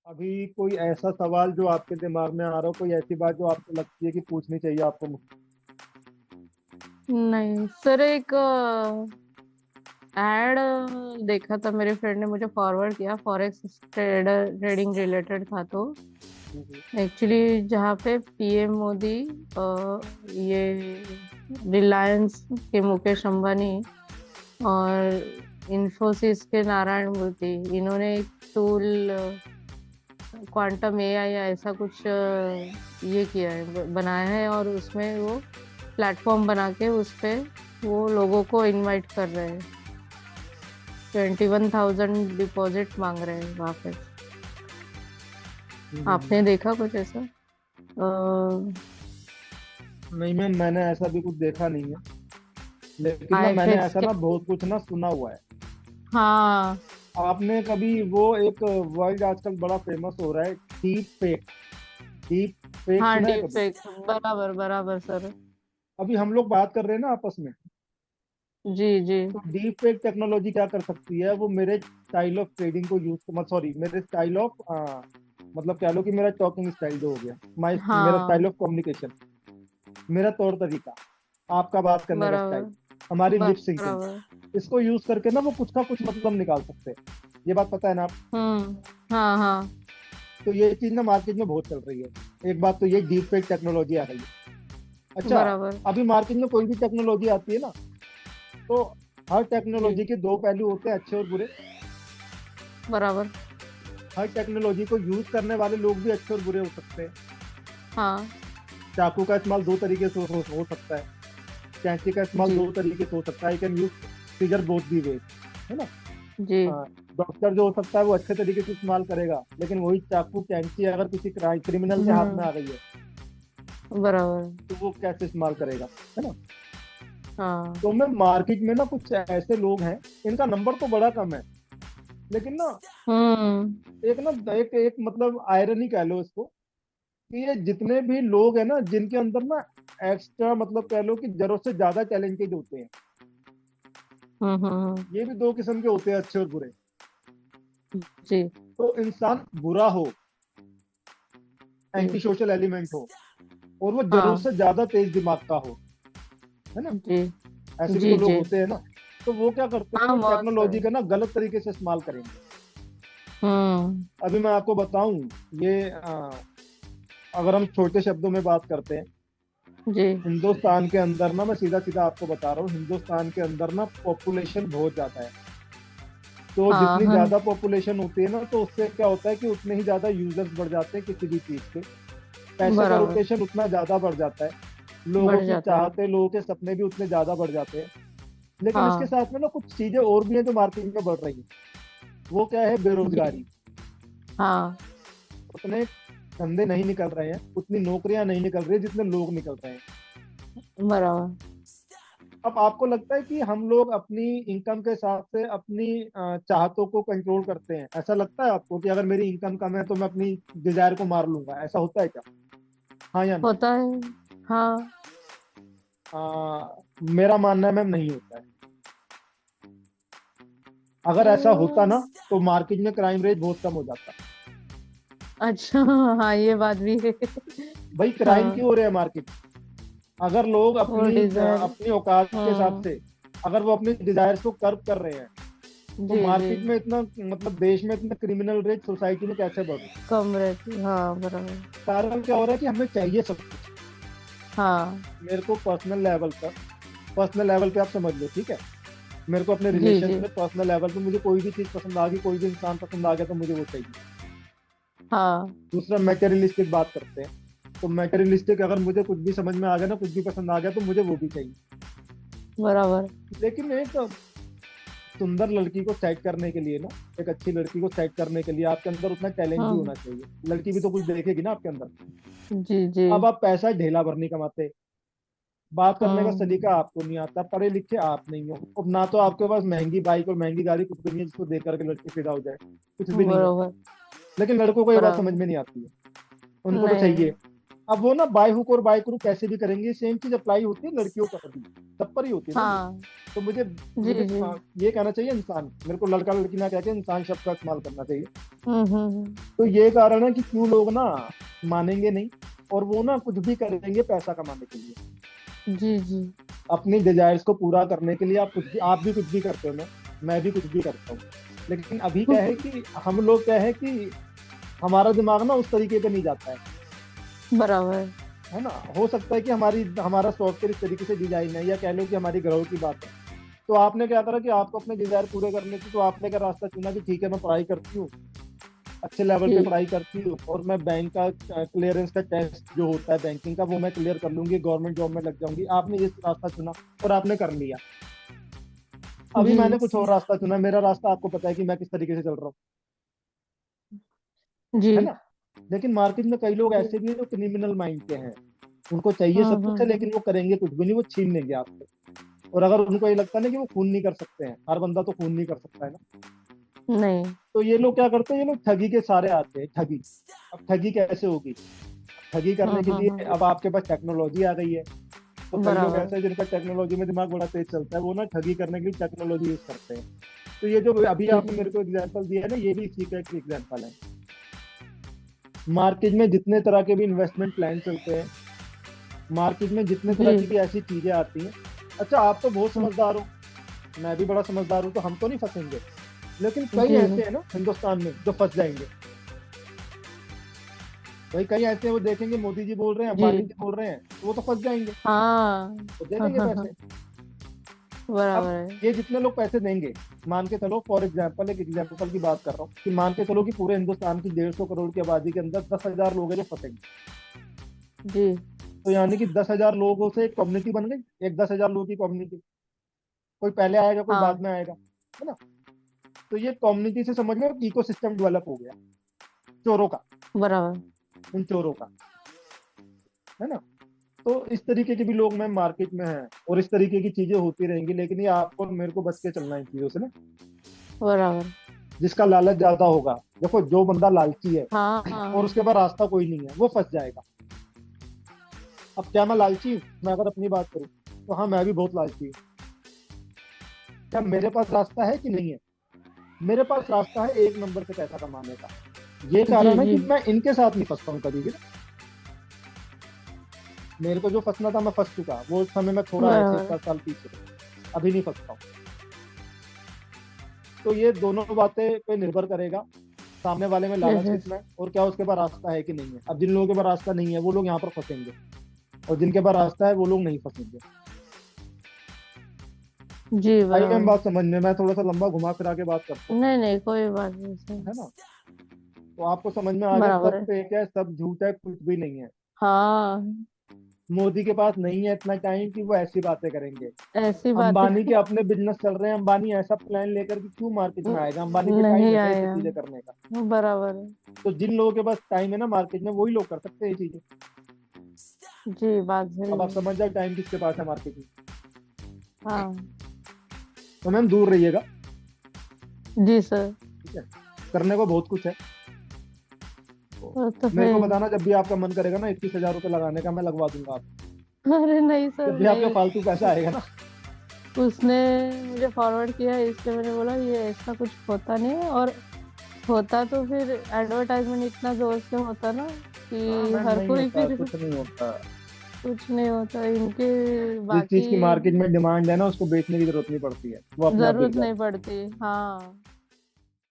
अभी कोई ऐसा सवाल जो आपके दिमाग में आ रहा हो, कोई ऐसी बात जो आपको लगती है कि पूछनी चाहिए आपको नहीं सर, एक एड देखा था, मेरे फ्रेंड ने मुझे फॉरवर्ड किया, फॉरेक्स ट्रेडिंग रिलेटेड था। तो मुझे। एक्चुअली जहाँ पे पीएम मोदी ये रिलायंस के मुकेश अंबानी और इन्फोसिस के नारायण मूर्ति, इन्होंने एक टूल क्वांटम एआई या ऐसा कुछ ये किया है, बनाया है। और उसमें वो प्लेटफॉर्म बना के उस पे वो लोगों को इनवाइट कर रहे हैं। 21,000 डिपॉजिट मांग रहे हैं वहां पे। हम्म। आपने देखा कुछ ऐसा? नहीं मैम, मैंने ऐसा भी कुछ देखा नहीं है। लेकिन ना मैंने आईएफएक्स ऐसा के। ना बहुत कुछ ना सुना हुआ है। हाँ आपने कभी वो एक वर्ड आजकल बड़ा फेमस हो रहा है, डीप फेक हाँ, सुना है डीप कभी? फेक, बराबर बराबर सर। अभी हम लोग बात कर रहे हैं ना आपस में। जी जी। तो डीप फेक टेक्नोलॉजी क्या कर सकती है, वो मेरे स्टाइल ऑफ ट्रेडिंग को यूज, मतलब सॉरी, मेरे स्टाइल ऑफ, मतलब कह लो कि मेरा टॉकिंग स्टाइल जो हो गया, मेरा स्टाइल हाँ, ऑफ कम्युनिकेशन, मेरा तौर तरीका, आपका बात करने का स्टाइल, बराबर हमारी लिप सिंकिंग, बराबर। इसको यूज करके ना वो कुछ का कुछ मतलब निकाल सकते हैं। ये बात पता है ना आप? हाँ हाँ। तो ये चीज ना मार्केट में बहुत चल रही है। एक बात तो ये डीप फेक टेक्नोलॉजी आ रही है। अच्छा, बराबर। अभी मार्केट में कोई भी टेक्नोलॉजी आती है ना, तो हर जी, टेक्नोलॉजी के दो पहलू होते हैं, अच्छे और बुरे। बराबर। हर टेक्नोलॉजी को यूज करने वाले लोग भी अच्छे और बुरे हो सकते हैं। हाँ। चाकू का इस्तेमाल दो तरीके से हो सकता है। कैंची का इस्तेमाल जी दो तरीके से हो सकता है। I can use figure both the way, है ना? जी। हाँ। डॉक्टर जो हो सकता है वो अच्छे तरीके से इस्तेमाल करेगा, लेकिन वही चाकू कैंची अगर किसी क्रिमिनल के हाथ में हम्म। आ गई है, बराबर। तो वो कैसे इस्तेमाल करेगा, है ना? हाँ। तो मैं मार्केट में ना कुछ ऐसे लोग हैं, इनका नंबर तो बड़ा कम है, लेकिन ना हम्म एक ना एक एक मतलब आयरनी कह लो इसको, कि ये जितने भी लोग हैं ना जिनके अंदर ना एक्स्ट्रा, मतलब कह लो कि जरूरत से ज्यादा टैलेंटेड होते हैं, हम्म। ये भी दो किस्म के होते हैं, अच्छे और बुरे। जी तो इंसान बुरा हो, एंटी जी। सोशल एलिमेंट हो, और वो जरूरत हाँ से ज्यादा तेज दिमाग का हो, है ना? जी ऐसे भी जी तो लोग जी। होते हैं ना। तो वो क्या करते हैं, हाँ, वो बहुत टेक्नोलॉजी सारे। का ना गलत तरीके से इस्तेमाल करेंगे। हम्म। अभी मैं आपको बताऊं, ये अगर हम छोटे शब्दों में बात करते हैं, जी। हिंदुस्तान के अंदर ना, मैं सीधा सीधा आपको बता रहा हूँ, हिंदुस्तान के अंदर ना पॉपुलेशन बहुत ज्यादा है। तो हाँ जितनी हाँ। ज्यादा पॉपुलेशन होती है ना, तो उससे क्या होता है कि उतने ही ज्यादा यूजर्स बढ़ जाते हैं किसी भी चीज के। पैसे का बराबर। रोटेशन उतना ज्यादा बढ़ जाता है। लोगों बढ़ की जाता है। चाहते, लोगों के सपने भी उतने ज्यादा बढ़ जाते हैं। लेकिन इसके हाँ। साथ में ना कुछ चीजें और भी हैं जो मार्केट में बढ़ रही हैं। वो क्या है? जी। बेरोजगारी। हाँ। उतने धंधे नहीं निकल रहे हैं, उतनी नौकरियां नहीं निकल रही हैं जितने लोग निकल रहे हैं। बराबर। अब आपको लगता है कि हम लोग अपनी इनकम के हिसाब से अपनी चाहतों को कंट्रोल करते हैं? ऐसा लगता है आपको कि अगर मेरी इनकम कम है तो मैं अपनी डिजायर को मार लूंगा? ऐसा होता है क्या? हाँ या ना? होता है। हाँ। मेरा मानना है मैम, नहीं होता है। अगर ऐसा होता ना, अ, तो मार्केट में क्राइम रेट बहुत कम हो जाता। अच्छा। हाँ, ये बात भी है। भाई क्राइम हाँ, क्यों हो रहे हैं मार्केट? अगर लोग वो अपनी डिजायर। अपनी औकात के हिसाब हम्म। से, अगर वो अपनी डिजायर्स को कर्व कर रहे हैं, तो जी जी। मार्केट में इतना, मतलब देश में इतना क्रिमिनल रेट सोसाइटी में कैसे बढ़ रहा है? कम रहती, हाँ बराबर। कारण क्या हो रहा है कि हमें चाहिए सब कुछ। हाँ। मेरे को पर्सनल लेवल पे आप समझ लो, ठीक है? मेरे को अपने जी रिलेशन जी। में पर्सनल लेवल पे मुझे कोई भी चीज पसंद आ गई, कोई भी इंसान पसंद आ गया, तो मुझे वो चाहिए। हाँ। दूसरा, मैटेरियलिस्टिक बात करते हैं। तो मैटेरियलिस्टिक, अगर मुझे कुछ भी समझ में आ गया ना, कुछ भी पसंद आ गया, तो मुझे वो भी चाहिए। बराबर। लेकिन एक सुंदर लड़की को सेट करने के लिए ना, एक अच्छी लड़की को सेट करने के लिए आपके अंदर उतना टैलेंट भी हाँ। होना चाहिए। लड़की भी तो कुछ देखेगी ना आपके अंदर। जी जी। अब आप पैसा ढेला भर नहीं कमाते, बात करने का हम्म। सलीका आपको नहीं आता, पढ़े लिखे आप नहीं हो, और ना तो आपके पास महंगी बाइक और महंगी गाड़ी कुछ भी नहीं है जिसको देख करके लड़की फिदा हो जाए, कुछ भी नहीं है। बराबर लेकिन लड़कों को ये बात समझ बराबर। में नहीं आती है। उनको तो नहीं। चाहिए अब वो ना बाय हुक और बाय क्रू कैसे भी करेंगे, सेम चीज अप्लाई होती है लड़कियों पर भी, सब पर ही होती है ना ये। हाँ। तो मुझे जी मुझे जी। ये कहना चाहिए इंसान, मेरे को लड़का लड़की ना कह के इंसान शब्द का इस्तेमाल करना चाहिए। हम्म। तो ये कारण है कि क्यों लोग ना मानेंगे नहीं, और वो ना कुछ भी करेंगे पैसा कमाने के लिए, जी जी। अपनी डिजायर्स को पूरा करने के लिए। आप भी कुछ भी करते हो, मैं भी कुछ भी करता हूँ। लेकिन अभी क्या है कि हम लोग क्या है कि हमारा दिमाग ना उस तरीके पे नहीं जाता बराबर। है ना। हो सकता है कि हमारा सॉफ्टवेयर इस तरीके से डिजाइन है, या कह लो कि हमारी ग्रोथ की बात है। तो आपने क्या करा कि आपको अपने डिजायर पूरे करने की, तो आपने क्या रास्ता चुना कि ठीक है मैं पढ़ाई करती हूँ, अच्छे लेवल पे जी पढ़ाई करती हूँ, और मैं बैंक का क्लियरेंस का टेस्ट जो होता है बैंकिंग का, वो मैं क्लियर कर लूंगी, गवर्नमेंट जॉब में लग जाऊंगी। आपने ये रास्ता चुना और आपने कर लिया। अभी जी मैंने कुछ और रास्ता चुना, मेरा रास्ता आपको पता है कि मैं किस तरीके से चल रहा हूँ, जी है ना। लेकिन मार्केट में कई लोग जी। ऐसे भी हैं जो क्रिमिनल माइंड के हैं, उनको चाहिए सब कुछ है हम्म। लेकिन वो करेंगे कुछ भी नहीं, वो छीन लेंगे आपसे। और अगर उनको ये लगता है ना कि वो खून नहीं कर सकते हैं, हर बंदा तो खून नहीं कर सकता है ना, नहीं। तो ये लोग क्या करते हैं, ये लोग ठगी के सारे आते हैं, ठगी। अब ठगी कैसे होगी? ठगी करने के लिए हम्म। अब आपके पास टेक्नोलॉजी आ गई है। तो कई लोग बराबर। ऐसे हैं जिनका टेक्नोलॉजी में दिमाग बड़ा तेज चलता है, वो ना ठगी करने के लिए टेक्नोलॉजी यूज करते हैं। तो ये जो अभी जी आपने मेरे को एग्जांपल दिया है ना, ये भी इसी का एक एग्जांपल है। मार्केट में जितने तरह के भी इन्वेस्टमेंट प्लान चलते हैं, मार्केट में जितने तरह की जी। भी ऐसी चीजें आती हैं। अच्छा, आप तो बहुत समझदार हो, मैं भी बड़ा समझदार हूँ, तो हम तो नहीं फंसेंगे। लेकिन कई जी ऐसे हैं ना हिंदुस्तान में जो फंस जाएंगे। भाई कई ऐसे हैं, वो देखेंगे मोदी जी बोल रहे हैं, जी। अंबानी जी बोल रहे हैं, तो वो तो फंस जाएंगे, हाँ। तो दे देंगे पैसे। अब बराबर है। ये जितने लोग पैसे देंगे, मान के चलो फॉर एग्जाम्पल, एक एग्जाम्पल की बात कर रहा हूँ, कि मान के चलो कि पूरे हिंदुस्तान की 150 करोड़ की आबादी के अंदर 10,000 लोग हैं जो फंसेंगे। जी। तो यानी कि 10,000 लोगों से एक कम्युनिटी बन गई, एक 10,000 लोगों की कम्युनिटी। कोई पहले आएगा, कोई बाद हाँ। में आएगा, है ना। तो ये कम्युनिटी से समझ लो इको सिस्टम डेवलप हो गया चोरों का, बराबर। इन चोरों का, है ना। तो इस तरीके के भी लोग मैम मार्केट में हैं, और इस तरीके की चीजें होती रहेंगी, लेकिन ये आपको और मेरे को बच के चलना है इन चीजों से ना। बराबर। जिसका लालच ज्यादा होगा, देखो जो बंदा लालची है हाँ और हाँ। उसके पास रास्ता कोई नहीं है, वो फंस जाएगा। अब क्या मैं लालची हूँ? मैं अगर अपनी बात करूँ तो हाँ, मैं भी बहुत लालची हूँ। क्या मेरे पास रास्ता है कि नहीं है? मेरे पास रास्ता है एक नंबर से पैसा कमाने का। ये जी कारण है जी। कि मैं इनके साथ नहीं फंसता हूँ कभी भी ना। मेरे को जो फंसना था मैं फंस चुका, वो समय में थोड़ा है छह बराबर। सात साल पीछे, अभी नहीं फंसता हूँ। तो ये दोनों बातें पे निर्भर करेगा, सामने वाले में यस लालच यस। कितना है और क्या उसके पास रास्ता है कि नहीं है। अब जिन लोगों के पास रास्ता नहीं है वो लोग यहाँ पर फंसेंगे, और जिनके पास रास्ता है वो लोग नहीं फंसेंगे। जी आई मैम बराबर। बात समझ में, मैं थोड़ा सा लंबा घुमा फिरा के बात करता हूँ, नहीं नहीं, कोई बात नहीं सर। है ना। तो आपको समझ में आ गया, बराबर सब है। फेक है, सब झूठ है, कुछ भी नहीं है। हाँ। मोदी के पास नहीं है इतना टाइम कि वो ऐसी बातें करेंगे। ऐसी बात अंबानी के है। अपने बिजनेस चल रहे हैं, अंबानी ऐसा प्लान लेकर के क्यों मार्केट में आएगा? अंबानी पे टाइम नहीं है क्या ये सब आया। चीजें करने का? बराबर है। तो जिन लोगों के पास टाइम है ना मार्केट में, वही लोग कर सकते हैं ये चीजें। जी बात अब सही आप है। समझ जाओ टाइम किसके पास है मार्केट में। हाँ। तो मैम दूर रहिएगा, जी सर। ठीक है। करने को बहुत कुछ है, तो वो तो मेरे है को ही। बताना जब भी आपका मन करेगा ना 21,000 रुपये लगाने का, मैं लगवा दूंगा आप, अरे नहीं सर जब भी आपका नहीं। फालतू पैसा आएगा ना। उसने मुझे फॉरवर्ड किया इसलिए मैंने बोला ये ऐसा कुछ होता नहीं है, और होता तो फिर एडवर्टाइजमेंट इतना जोर से होता ना हाँ कि मैम, हर नहीं कोई होता, फिर कुछ नहीं होता। कुछ नहीं होता इनके जिस चीज बाकी। की मार्केट में डिमांड है ना, उसको बेचने की जरूरत नहीं पड़ती है, वो अपने आप बिक जरूरत नहीं जाता पड़ती। हाँ।